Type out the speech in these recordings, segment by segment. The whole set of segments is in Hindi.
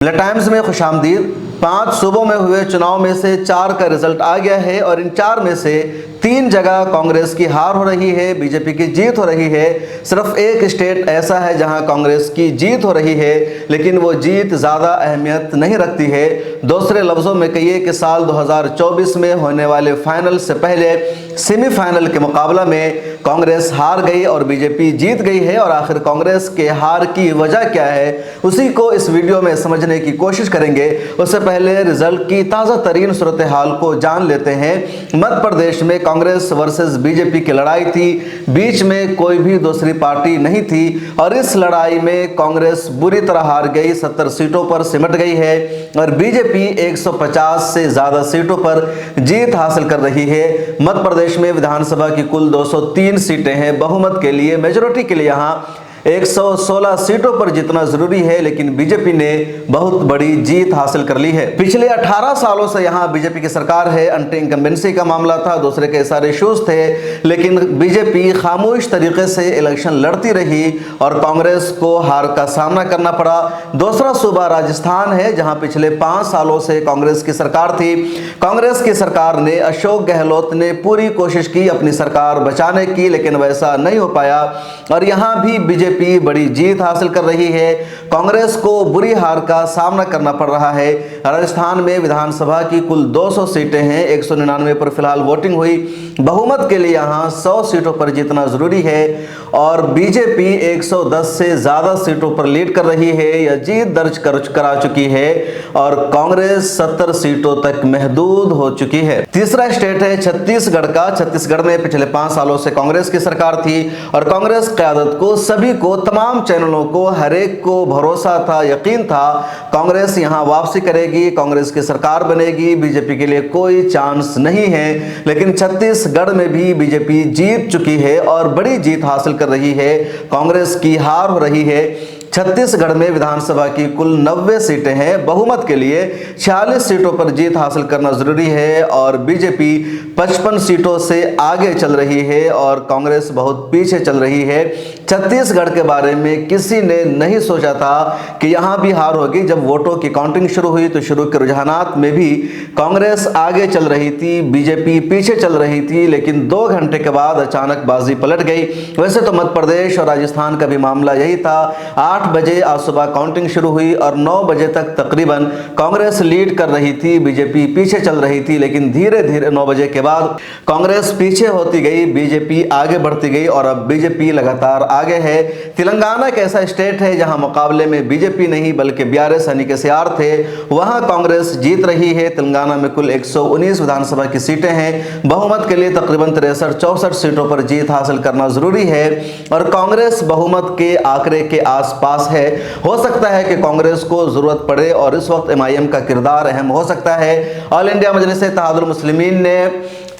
द टाइम्स में खुशामदीद। 5 सूबों में हुए चुनाव में से 4 का रिजल्ट आ गया है और इन 4 में से 3 जगह कांग्रेस की हार हो रही है, बीजेपी की जीत हो रही है। सिर्फ एक स्टेट ऐसा है जहां कांग्रेस की जीत हो रही है, लेकिन वो जीत ज़्यादा अहमियत नहीं रखती है। दूसरे लफ्ज़ों में कहिए कि साल 2024 में होने वाले फाइनल से पहले सेमीफाइनल के मुकाबला में कांग्रेस हार गई और बीजेपी जीत गई है। और आखिर कांग्रेस के हार की वजह क्या है, उसी को इस वीडियो में समझने की कोशिश करेंगे। उससे पहले रिजल्ट की ताज़ा तरीन सूरत हाल को जान लेते हैं। मध्य प्रदेश में कांग्रेस वर्सेस बीजेपी की लड़ाई थी, बीच में कोई भी दूसरी पार्टी नहीं थी और इस लड़ाई में कांग्रेस बुरी तरह हार गई, 70 सीटों पर सिमट गई है और बीजेपी 150 से ज़्यादा सीटों पर जीत हासिल कर रही है। मध्य प्रदेश में विधानसभा की कुल 203 सीटें हैं। बहुमत के लिए, मेजोरिटी के लिए यहाँ 116 सीटों पर जीतना जरूरी है, लेकिन बीजेपी ने बहुत बड़ी जीत हासिल कर ली है। पिछले 18 सालों से यहाँ बीजेपी की सरकार है। एंटी इनकम्बेंसी का मामला था, दूसरे कई सारे इश्यूज थे, लेकिन बीजेपी खामोश तरीके से इलेक्शन लड़ती रही और कांग्रेस को हार का सामना करना पड़ा। दूसरा सूबा राजस्थान है, जहाँ पिछले 5 सालों से कांग्रेस की सरकार थी। कांग्रेस की सरकार ने, अशोक गहलोत ने पूरी कोशिश की अपनी सरकार बचाने की, लेकिन वैसा नहीं हो पाया और यहाँ भी बीजेपी बड़ी जीत हासिल कर रही है। कांग्रेस को बुरी हार का सामना करना पड़ रहा है। राजस्थान में विधानसभा की कुल 200 सीटें हैं, 199 पर फिलहाल वोटिंग हुई। बहुमत के लिए यहाँ 100 सीटों पर जीतना जरूरी है और बीजेपी 110 से ज्यादा सीटों पर लीड कर रही है या जीत दर्ज करा चुकी है और कांग्रेस 70 सीटों तक महदूद हो चुकी है। तीसरा स्टेट है छत्तीसगढ़ का। छत्तीसगढ़ में पिछले 5 सालों से कांग्रेस की सरकार थी और कांग्रेस क़यादत को, सभी को, तमाम चैनलों को, हर एक को भरोसा था, यकीन था कांग्रेस यहां वापसी करेगी, कांग्रेस की सरकार बनेगी, बीजेपी के लिए कोई चांस नहीं है। लेकिन छत्तीसगढ़ में भी बीजेपी जीत चुकी है और बड़ी जीत हासिल कर रही है। कांग्रेस की हार हो रही है। छत्तीसगढ़ में विधानसभा की कुल 90 सीटें हैं। बहुमत के लिए 46 सीटों पर जीत हासिल करना जरूरी है और बीजेपी 55 सीटों से आगे चल रही है और कांग्रेस बहुत पीछे चल रही है। छत्तीसगढ़ के बारे में किसी ने नहीं सोचा था कि यहाँ भी हार होगी। जब वोटों की काउंटिंग शुरू हुई तो शुरू के रुझानात में भी कांग्रेस आगे चल रही थी, बीजेपी पीछे चल रही थी, लेकिन 2 घंटे के बाद अचानक बाजी पलट गई। वैसे तो मध्य प्रदेश और राजस्थान का भी मामला यही था। 8 बजे आज सुबह काउंटिंग शुरू हुई और 9 बजे तक तकरीबन कांग्रेस लीड कर रही थी, बीजेपी पीछे चल रही थी, लेकिन धीरे धीरे 9 बजे के बाद कांग्रेस पीछे होती गई, बीजेपी आगे बढ़ती गई और अब बीजेपी लगातार आगे है। तेलंगाना एक ऐसा स्टेट है जहां मुकाबले में बीजेपी नहीं बल्कि बीआरएस यानी के सीआर थे, वहां कांग्रेस जीत रही है। तेलंगाना में कुल 119 विधानसभा की सीटें हैं। बहुमत के लिए तकरीबन 63-64 सीटों पर जीत हासिल करना जरूरी है और कांग्रेस बहुमत के आंकड़े के आसपास है। हो सकता है कि कांग्रेस को जरूरत पड़े और इस वक्त एमआईएम का किरदार अहम हो सकता है। ऑल इंडिया मजलिस इत्तेहादुल मुस्लिमीन ने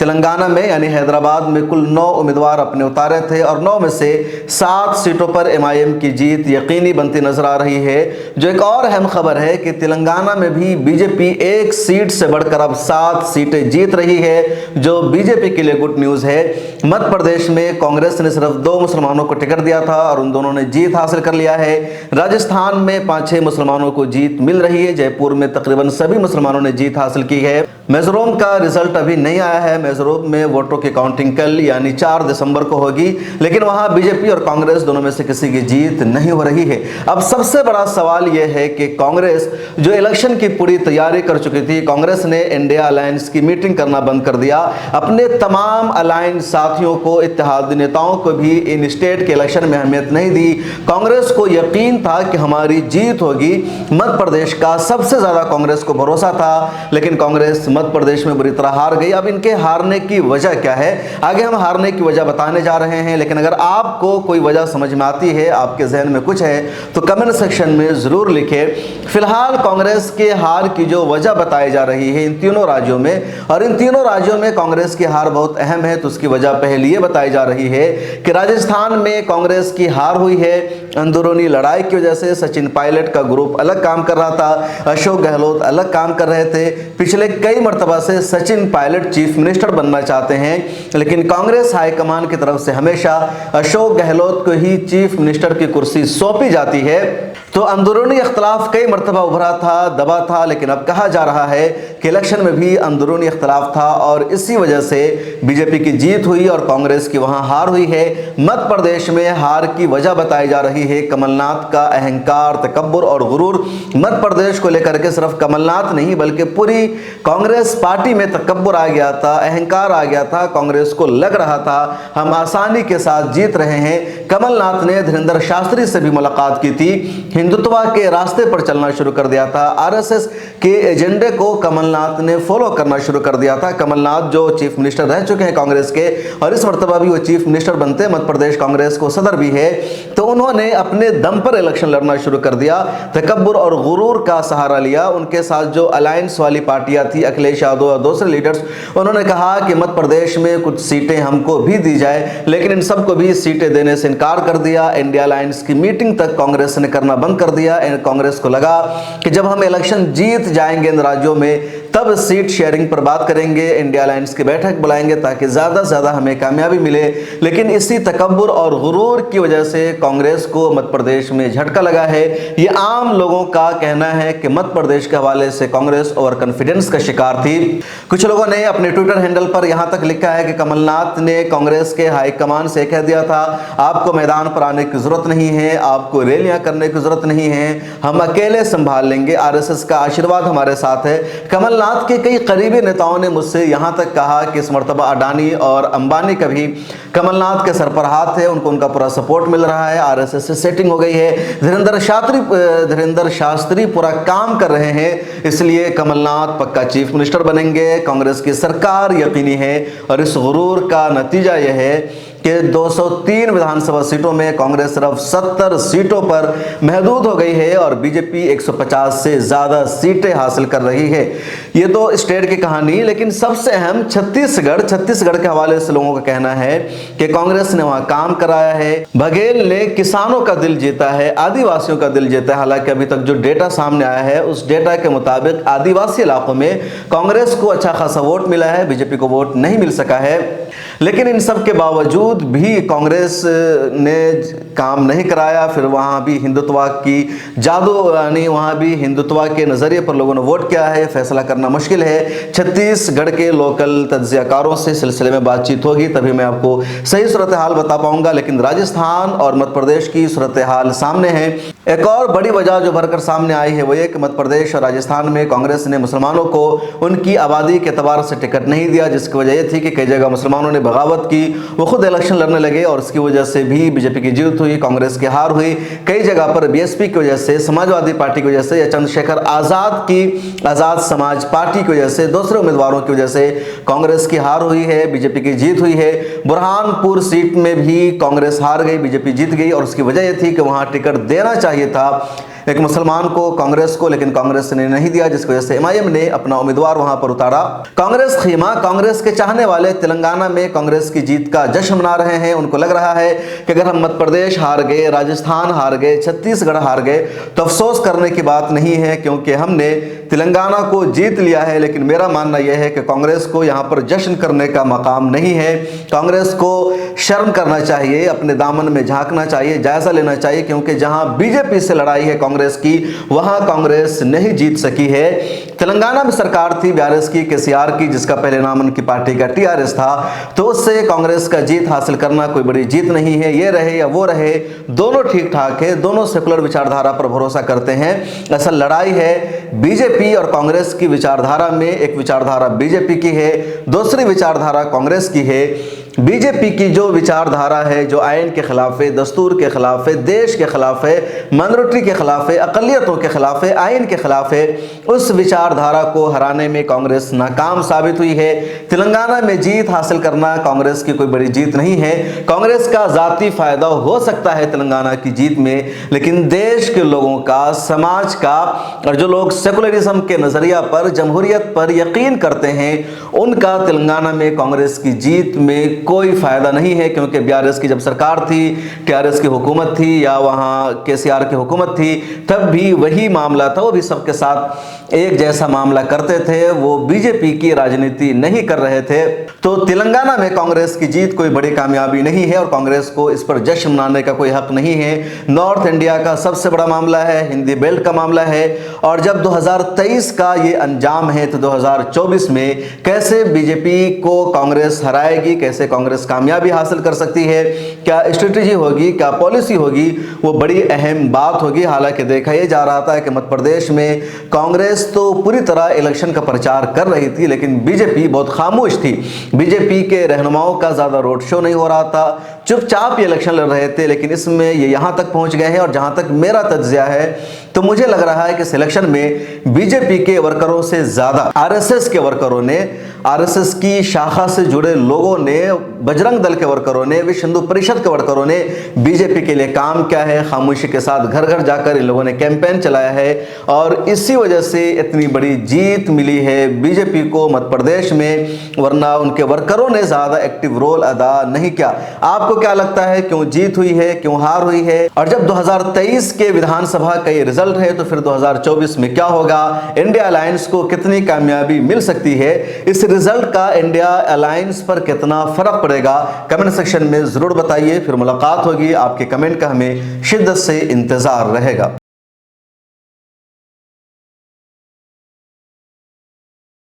तेलंगाना में यानी हैदराबाद में कुल 9 उम्मीदवार अपने उतारे थे और 9 में से 7 सीटों पर एमआईएम की जीत यकीनी बनती नजर आ रही है। जो एक और अहम खबर है कि तेलंगाना में भी बीजेपी 1 सीट से बढ़कर अब 7 सीटें जीत रही है, जो बीजेपी के लिए गुड न्यूज है। मध्य प्रदेश में कांग्रेस ने सिर्फ 2 मुसलमानों को टिकट दिया था और उन दोनों ने जीत हासिल कर लिया है। राजस्थान में 5-6 मुसलमानों को जीत मिल रही है। जयपुर में तकरीबन सभी मुसलमानों ने जीत हासिल की है। मिजोरम का रिजल्ट अभी नहीं आया है। मिजोरम में वोटों की काउंटिंग कल यानी 4 दिसंबर को होगी, लेकिन वहां बीजेपी और कांग्रेस दोनों में से किसी की जीत नहीं हो रही है। अब सबसे बड़ा सवाल यह है कि कांग्रेस जो इलेक्शन की पूरी तैयारी कर चुकी थी, कांग्रेस ने इंडिया अलायंस की मीटिंग करना बंद कर दिया। अपने तमाम अलायंस साथियों को, इत्तेहादी नेताओं को भी इन स्टेट के इलेक्शन में अहमियत नहीं दी। कांग्रेस को यकीन था कि हमारी जीत होगी। मध्य प्रदेश का सबसे ज्यादा कांग्रेस को भरोसा था, लेकिन कांग्रेस मध्य प्रदेश में बुरी तरह हार गई। अब इनके हारने की वजह क्या है, आगे हम हारने की वजह बताने जा रहे हैं। लेकिन अगर आपको कोई वजह समझ में आती है, आपके जहन में कुछ है, तो कमेंट सेक्शन में जरूर लिखें। फिलहाल कांग्रेस के हार की जो वजह बताई जा रही है इन तीनों राज्यों में, और इन तीनों राज्यों में कांग्रेस की हार बहुत अहम है, तो उसकी वजह पहले ये बताई जा रही है कि राजस्थान में कांग्रेस की हार हुई है, अंदरूनी लड़ाई की वजह से सचिन पायलट का ग्रुप अलग काम कर रहा था, अशोक गहलोत अलग काम कर रहे थे। पिछले कई मरतबा से सचिन पायलट चीफ मिनिस्टर बनना चाहते हैं, लेकिन कांग्रेस हाईकमान की तरफ से हमेशा अशोक गहलोत को ही चीफ मिनिस्टर की कुर्सी सौंपी जाती है। तो अंदरूनी इख्तलाफ कई मरतबा उभरा था, दबा था, लेकिन अब कहा जा रहा है कि इलेक्शन में भी अंदरूनी इख्तलाफ था और इसी वजह से बीजेपी की जीत हुई और कांग्रेस की वहां हार हुई है। मध्य प्रदेश में हार की वजह बताई जा रही है कमलनाथ का अहंकार, तकब्बुर और गुरूर। मध्य प्रदेश को लेकर के सिर्फ कमलनाथ नहीं बल्कि पूरी कांग्रेस पार्टी में तकब्बुर आ गया था, अहंकार आ गया था। कांग्रेस को लग रहा था हम आसानी के साथ जीत रहे हैं। कमलनाथ ने धीरेंद्र शास्त्री से भी मुलाकात की थी, हिंदुत्व के रास्ते पर चलना शुरू कर दिया था, आरएसएस के एजेंडे को कमलनाथ ने फॉलो करना शुरू कर दिया था। कमलनाथ जो चीफ मिनिस्टर रह चुके हैं कांग्रेस के और इस मर्तबा भी वो चीफ मिनिस्टर बनते, मध्य प्रदेश कांग्रेस को सदर भी है, तो उन्होंने अपने दम पर इलेक्शन लड़ना शुरू कर दिया, तकब्बुर और गुरूर का सहारा लिया। उनके साथ जो अलायंस वाली पार्टियां थी, अखिलेश यादव और दूसरे लीडर्स, उन्होंने कहा कि मध्य प्रदेश में कुछ सीटें हमको भी दी जाए, लेकिन इन सबको भी सीटें देने से इनकार कर दिया। इंडिया अलायंस की मीटिंग तक कांग्रेस ने करना बंद कर दिया। कांग्रेस को लगा कि जब हम इलेक्शन जीत जाएंगे इन राज्यों में तब सीट शेयरिंग पर बात करेंगे, इंडिया अलायंस की बैठक बुलाएंगे ताकि ज़्यादा से ज़्यादा हमें कामयाबी मिले। लेकिन इसी तकब्बुर और गुरूर की वजह से कांग्रेस को मध्य प्रदेश में झटका लगा है। ये आम लोगों का कहना है कि मध्य प्रदेश के हवाले से कांग्रेस ओवर कॉन्फिडेंस का शिकार थी। कुछ लोगों ने अपने ट्विटर हैंडल पर यहाँ तक लिखा है कि कमलनाथ ने कांग्रेस के हाईकमान से कह दिया था आपको मैदान पर आने की जरूरत नहीं है, आपको रैलियां करने की जरूरत नहीं है, हम अकेले संभाल लेंगे, आरएसएस का आशीर्वाद हमारे साथ है। कमलनाथ के कई करीबी नेताओं ने मुझसे यहां तक कहा कि इस मर्तबा अडानी और अंबानी का भी कमलनाथ के सर पर हाथ है, उनको उनका पूरा सपोर्ट मिल रहा है, आरएसएस से सेटिंग हो गई है, धीरेंद्र शास्त्री पूरा काम कर रहे हैं, इसलिए कमलनाथ पक्का चीफ मिनिस्टर बनेंगे, कांग्रेस की सरकार यकीनी है। और इस गुरूर का नतीजा यह है कि 203 विधानसभा सीटों में कांग्रेस सिर्फ 70 सीटों पर महदूद हो गई है और बीजेपी 150 से ज्यादा सीटें हासिल कर रही है। ये तो स्टेट की कहानी, लेकिन सबसे अहम छत्तीसगढ़ के हवाले से लोगों का कहना है कि कांग्रेस ने वहां काम कराया है, बघेल ने किसानों का दिल जीता है, आदिवासियों का दिल जीता है। हालांकि अभी तक जो डेटा सामने आया है उस डेटा के मुताबिक आदिवासी इलाकों में कांग्रेस को अच्छा खासा वोट मिला है, बीजेपी को वोट नहीं मिल सका है। लेकिन इन सब के बावजूद भी कांग्रेस ने काम नहीं कराया। फिर वहाँ भी हिंदुत्व की जादू, यानी वहाँ भी हिंदुत्व के नज़रिए पर लोगों ने वोट किया है। फैसला करना मुश्किल है। छत्तीसगढ़ के लोकल तज्जियाकारों से सिलसिले में बातचीत होगी तभी मैं आपको सही सूरत हाल बता पाऊंगा। लेकिन राजस्थान और मध्य प्रदेश की सूरत हाल सामने है। एक और बड़ी वजह जो भरकर सामने आई है वो ये कि मध्य प्रदेश और राजस्थान में कांग्रेस ने मुसलमानों को उनकी आबादी के एतबार से टिकट नहीं दिया, जिसकी वजह ये थी कि कई जगह मुसलमानों ने बगावत की, वो खुद इलेक्शन लड़ने लगे और उसकी वजह से भी बीजेपी की जीत हुई, कांग्रेस की हार हुई। कई जगह पर बीएसपी की वजह से, समाजवादी पार्टी की वजह से या चंद्रशेखर आजाद की आजाद समाज पार्टी की वजह से, दूसरे उम्मीदवारों की वजह से कांग्रेस की हार हुई है, बीजेपी की जीत हुई है। बुरहानपुर सीट में भी कांग्रेस हार गई, बीजेपी जीत गई और उसकी वजह यह थी कि वहां टिकट देना चाहिए था एक मुसलमान को कांग्रेस को, लेकिन कांग्रेस ने नहीं दिया, जिसकी वजह से एमआईएम ने अपना उम्मीदवार वहां पर उतारा। कांग्रेस खीमा, कांग्रेस के चाहने वाले तेलंगाना में कांग्रेस की जीत का जश्न मना रहे हैं। उनको लग रहा है कि अगर हम मध्य प्रदेश हार गए, राजस्थान हार गए, छत्तीसगढ़ हार गए तो अफसोस करने की बात नहीं है, क्योंकि हमने तेलंगाना को जीत लिया है। लेकिन मेरा मानना यह है कि कांग्रेस को यहां पर जश्न करने का मकाम नहीं है। कांग्रेस को शर्म करना चाहिए, अपने दामन में झांकना चाहिए, जायजा लेना चाहिए, क्योंकि जहां बीजेपी से लड़ाई है कांग्रेस की, वहां कांग्रेस नहीं जीत सकी है। तेलंगाना में सरकार थी बीआरएस की, केसीआर की, जिसका पहले नाम उनकी पार्टी का टीआरएस था, तो उससे कांग्रेस का जीत हासिल करना कोई बड़ी जीत नहीं है। ये रहे या वो रहे, दोनों ठीक ठाक है, दोनों सेकुलर विचारधारा पर भरोसा करते हैं। असल लड़ाई है बीजेपी और कांग्रेस की विचारधारा में। एक विचारधारा बीजेपी की है, दूसरी विचारधारा कांग्रेस की है। बीजेपी की जो विचारधारा है, जो आयन के खिलाफ है, दस्तूर के खिलाफ है, देश के खिलाफ है, माइनॉरिटी के खिलाफ है, अकलियतों के खिलाफ है, आयन के खिलाफ है, उस विचारधारा को हराने में कांग्रेस नाकाम साबित हुई है। तेलंगाना में जीत हासिल करना कांग्रेस की कोई बड़ी जीत नहीं है। कांग्रेस का जाती फायदा हो सकता है तेलंगाना की जीत में, लेकिन देश के लोगों का, समाज का, और जो लोग सेकुलरिज्म के नजरिया पर, जमहूरियत पर यकीन करते हैं, उनका तेलंगाना में कांग्रेस की जीत में कोई फायदा नहीं है, क्योंकि बीआरएस की जब सरकार थी, टीआरएस की हुकूमत थी या वहाँ केसीआर की हुकूमत थी, तब भी वही मामला था। वो भी सबके साथ एक जैसा मामला करते थे, वो बीजेपी की राजनीति नहीं कर रहे थे। तो तेलंगाना में कांग्रेस की जीत कोई बड़ी कामयाबी नहीं है और कांग्रेस को इस पर जश्न मनाने का कोई हक नहीं है। नॉर्थ इंडिया का सबसे बड़ा मामला है, हिंदी बेल्ट का मामला है, और जब 2023 का ये अंजाम है तो 2024 में कैसे बीजेपी को कांग्रेस हराएगी, कैसे कांग्रेस कामयाबी हासिल कर सकती है, क्या स्ट्रेटेजी होगी, क्या पॉलिसी होगी, वो बड़ी अहम बात होगी। हालांकि देखा यह जा रहा था कि मध्य प्रदेश में कांग्रेस तो पूरी तरह इलेक्शन का प्रचार कर रही थी, लेकिन बीजेपी बहुत खामोश थी। बीजेपी के रहनुमाओं का ज्यादा रोड शो नहीं हो रहा था, चुपचाप ये इलेक्शन लड़ रहे थे। लेकिन इसमें ये यहां तक पहुंच गए हैं, और जहां तक मेरा तज्जिया है तो मुझे लग रहा है कि इस इलेक्शन में बीजेपी के वर्करों से ज्यादा आरएसएस के वर्करों ने, आरएसएस की शाखा से जुड़े लोगों ने, बजरंग दल के वर्करों ने, विश्व हिंदू परिषद के वर्करों ने बीजेपी के लिए काम किया है। खामोशी के साथ घर घर जाकर इन लोगों ने कैंपेन चलाया है, और इसी वजह से इतनी बड़ी जीत मिली है बीजेपी को मध्य प्रदेश में, वरना उनके वर्करों ने ज्यादा एक्टिव रोल अदा नहीं किया। आपको क्या लगता है, क्यों जीत हुई है, क्यों हार हुई है? और जब 2023 के विधानसभा का ये रिजल्ट है तो फिर 2024 में क्या होगा? इंडिया अलायंस को कितनी कामयाबी मिल सकती है? इस रिजल्ट का इंडिया अलायंस पर कितना फर्क पड़ेगा? कमेंट सेक्शन में जरूर बताइए। फिर मुलाकात होगी, आपके कमेंट का हमें शिद्दत से इंतजार रहेगा।